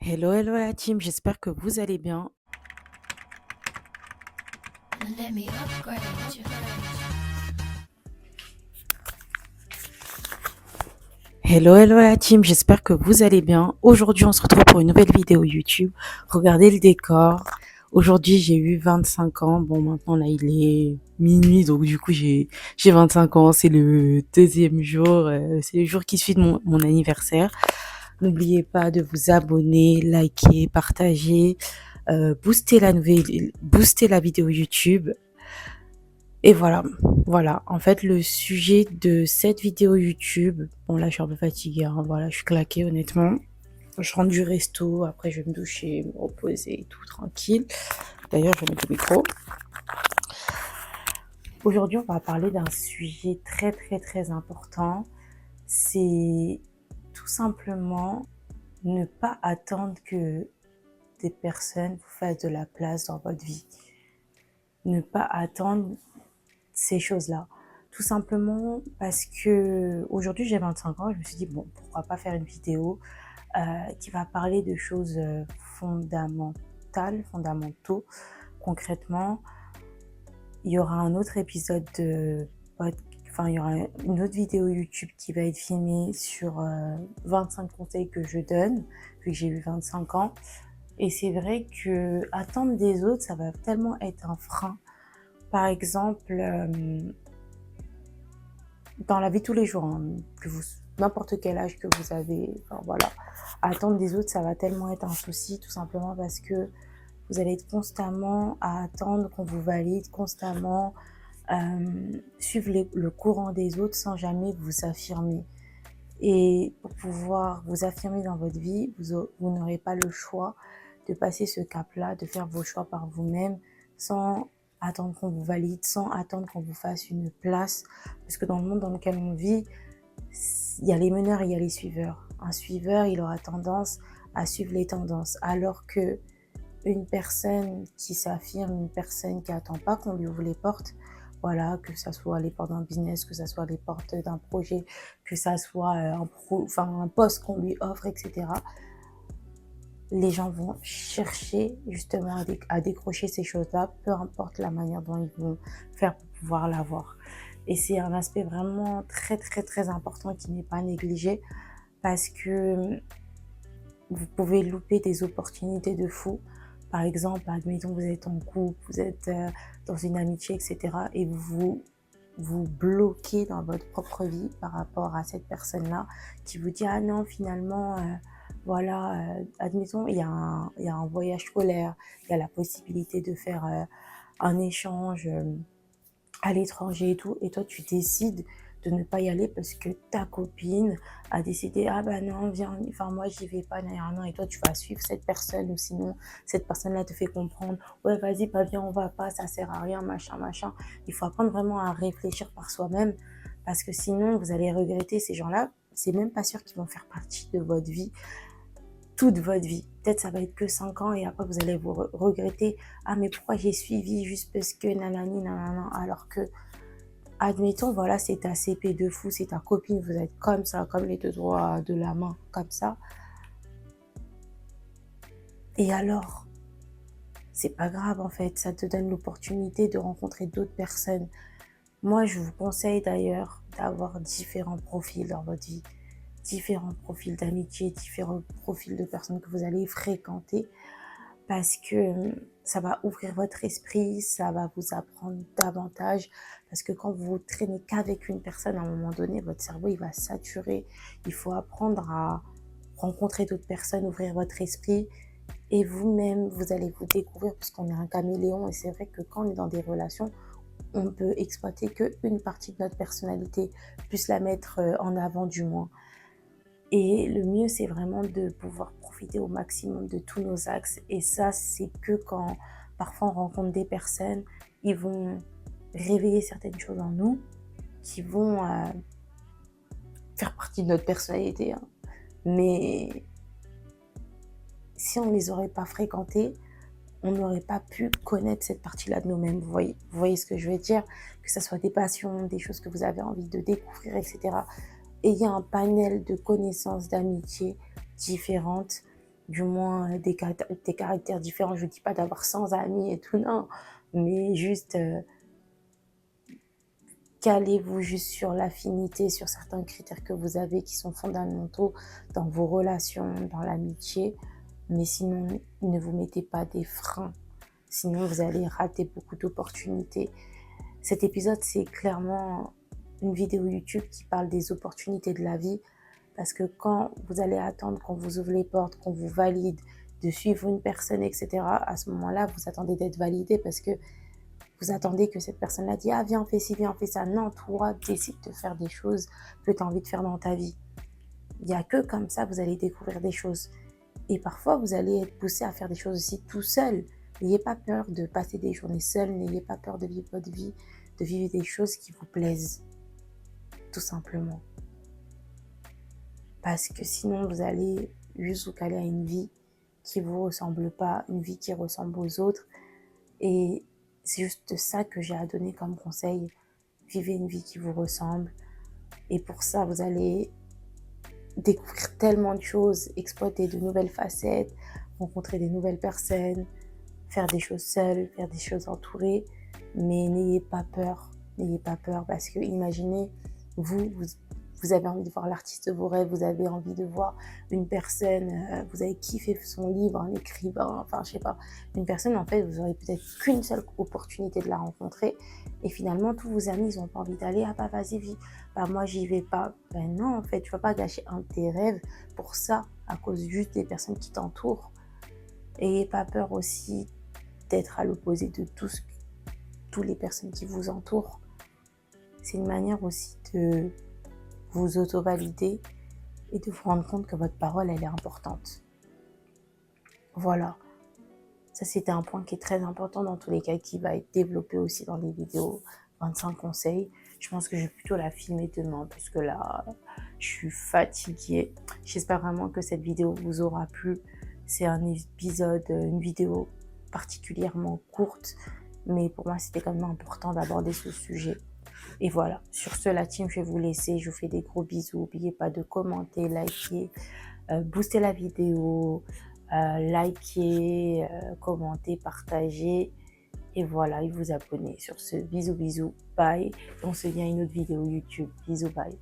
Hello, hello la team, j'espère que vous allez bien. Let me upgrade you. Hello, hello la team, j'espère que vous allez bien. Aujourd'hui, on se retrouve pour une nouvelle vidéo YouTube. Regardez le décor. Aujourd'hui, j'ai eu 25 ans. Bon, maintenant, là, il est minuit, donc du coup, j'ai 25 ans. C'est le deuxième jour, c'est le jour qui suit de mon anniversaire. N'oubliez pas de vous abonner, liker, partager, booster la vidéo YouTube. Et voilà. En fait, le sujet de cette vidéo YouTube, bon là, je suis un peu fatiguée, hein, voilà, je suis claquée, honnêtement. Je rentre du resto, après je vais me doucher, me reposer et tout, tranquille. D'ailleurs, je vais mettre le micro. Aujourd'hui, on va parler d'un sujet très, très, très important. C'est tout simplement ne pas attendre que des personnes vous fassent de la place dans votre vie. Ne pas attendre ces choses-là. Tout simplement parce que aujourd'hui j'ai 25 ans et je me suis dit bon, pourquoi pas faire une vidéo qui va parler de choses fondamentaux. Concrètement, il y aura un autre épisode il y aura une autre vidéo YouTube qui va être filmée sur 25 conseils que je donne, vu que j'ai eu 25 ans. Et c'est vrai que attendre des autres, ça va tellement être un frein. Par exemple, dans la vie de tous les jours, hein, n'importe quel âge que vous avez, enfin voilà, attendre des autres, ça va tellement être un souci, tout simplement parce que vous allez être constamment à attendre qu'on vous valide, constamment suivre le courant des autres sans jamais vous affirmer. Et pour pouvoir vous affirmer dans votre vie, vous n'aurez pas le choix de passer ce cap-là, de faire vos choix par vous-même, sans attendre qu'on vous valide, sans attendre qu'on vous fasse une place. Parce que dans le monde dans lequel on vit, il y a les meneurs et il y a les suiveurs. Un suiveur, il aura tendance à suivre les tendances, alors que une personne qui s'affirme, une personne qui attend pas qu'on lui ouvre les portes, voilà, que ça soit les portes d'un business, que ça soit les portes d'un projet, que ça soit un poste qu'on lui offre, etc. Les gens vont chercher justement à décrocher ces choses-là, peu importe la manière dont ils vont faire pour pouvoir l'avoir. Et c'est un aspect vraiment très, très, très important qui n'est pas négligé parce que vous pouvez louper des opportunités de fou. Par exemple, admettons, vous êtes en couple, vous êtes dans une amitié, etc. Et vous bloquez dans votre propre vie par rapport à cette personne-là qui vous dit, ah non, finalement, admettons, il y a un voyage scolaire, il y a la possibilité de faire un échange à l'étranger et tout, et toi tu décides de ne pas y aller parce que ta copine a décidé, ah ben non, viens, enfin moi j'y vais pas, non, et toi tu vas suivre cette personne, ou sinon cette personne-là te fait comprendre, ouais vas-y, pas viens, on va pas, ça sert à rien, machin. Il faut apprendre vraiment à réfléchir par soi-même, parce que sinon vous allez regretter ces gens-là, c'est même pas sûr qu'ils vont faire partie de votre vie toute votre vie. Peut-être ça va être que 5 ans et après vous allez vous regretter. Ah mais pourquoi j'ai suivi juste parce que nanani nanana, alors que admettons voilà, c'est ta CP de fou, c'est ta copine, vous êtes comme ça, comme les deux doigts de la main, comme ça. Et alors, c'est pas grave en fait, ça te donne l'opportunité de rencontrer d'autres personnes. Moi, je vous conseille d'ailleurs d'avoir différents profils dans votre vie, différents profils d'amitié, différents profils de personnes que vous allez fréquenter, parce que ça va ouvrir votre esprit, ça va vous apprendre davantage, parce que quand vous traînez qu'avec une personne, à un moment donné, votre cerveau, il va saturer. Il faut apprendre à rencontrer d'autres personnes, ouvrir votre esprit, et vous-même, vous allez vous découvrir, puisqu'on est un caméléon, et c'est vrai que quand on est dans des relations, on peut exploiter qu'une partie de notre personnalité, plus la mettre en avant du moins. Et le mieux, c'est vraiment de pouvoir profiter au maximum de tous nos axes. Et ça, c'est que quand parfois on rencontre des personnes, ils vont réveiller certaines choses en nous qui vont faire partie de notre personnalité, hein. Mais si on ne les aurait pas fréquentés, on n'aurait pas pu connaître cette partie-là de nous-mêmes. Vous voyez ce que je veux dire? Que ce soit des passions, des choses que vous avez envie de découvrir, etc. Et il y a un panel de connaissances, d'amitié différentes. du moins des caractères différents. Je ne dis pas d'avoir 100 amis et tout, non, mais juste calez-vous juste sur l'affinité, sur certains critères que vous avez qui sont fondamentaux dans vos relations, dans l'amitié, mais sinon, ne vous mettez pas des freins, sinon vous allez rater beaucoup d'opportunités. Cet épisode, c'est clairement une vidéo YouTube qui parle des opportunités de la vie, parce que quand vous allez attendre qu'on vous ouvre les portes, qu'on vous valide, de suivre une personne, etc., à ce moment-là, vous attendez d'être validé parce que vous attendez que cette personne-là dise « Ah, viens, on fait ci, viens, on fait ça ». Non, toi, décide de faire des choses que tu as envie de faire dans ta vie. Il n'y a que comme ça, vous allez découvrir des choses. Et parfois, vous allez être poussé à faire des choses aussi tout seul. N'ayez pas peur de passer des journées seules, n'ayez pas peur de vivre votre vie, de vivre des choses qui vous plaisent, tout simplement. Parce que sinon, vous allez juste vous caler à une vie qui ne vous ressemble pas, une vie qui ressemble aux autres. Et c'est juste ça que j'ai à donner comme conseil. Vivez une vie qui vous ressemble. Et pour ça, vous allez découvrir tellement de choses, exploiter de nouvelles facettes, rencontrer des nouvelles personnes, faire des choses seules, faire des choses entourées. Mais n'ayez pas peur parce que imaginez, vous avez envie de voir l'artiste de vos rêves, vous avez envie de voir une personne, vous avez kiffé son livre, un écrivain, enfin je sais pas, une personne en fait, vous aurez peut-être qu'une seule opportunité de la rencontrer et finalement tous vos amis ils ont pas envie d'aller, ah bah vas-y, bah moi j'y vais pas. Ben non en fait, tu vas pas gâcher un de tes rêves pour ça, à cause juste des personnes qui t'entourent. Ayez pas peur aussi d'être à l'opposé de toutes les personnes qui vous entourent. C'est une manière aussi de vous auto-valider et de vous rendre compte que votre parole, elle est importante. Voilà. Ça, c'était un point qui est très important dans tous les cas, qui va être développé aussi dans les vidéos 25 conseils. Je pense que je vais plutôt la filmer demain, parce que là, je suis fatiguée. J'espère vraiment que cette vidéo vous aura plu. C'est un épisode, une vidéo particulièrement courte, mais pour moi, c'était quand même important d'aborder ce sujet. Et voilà, sur ce, la team, je vais vous laisser. Je vous fais des gros bisous. N'oubliez pas de commenter, liker, booster la vidéo, liker, commenter, partager. Et voilà, et vous abonner. Sur ce, bisous, bisous, bye. On se dit à une autre vidéo YouTube. Bisous, bye.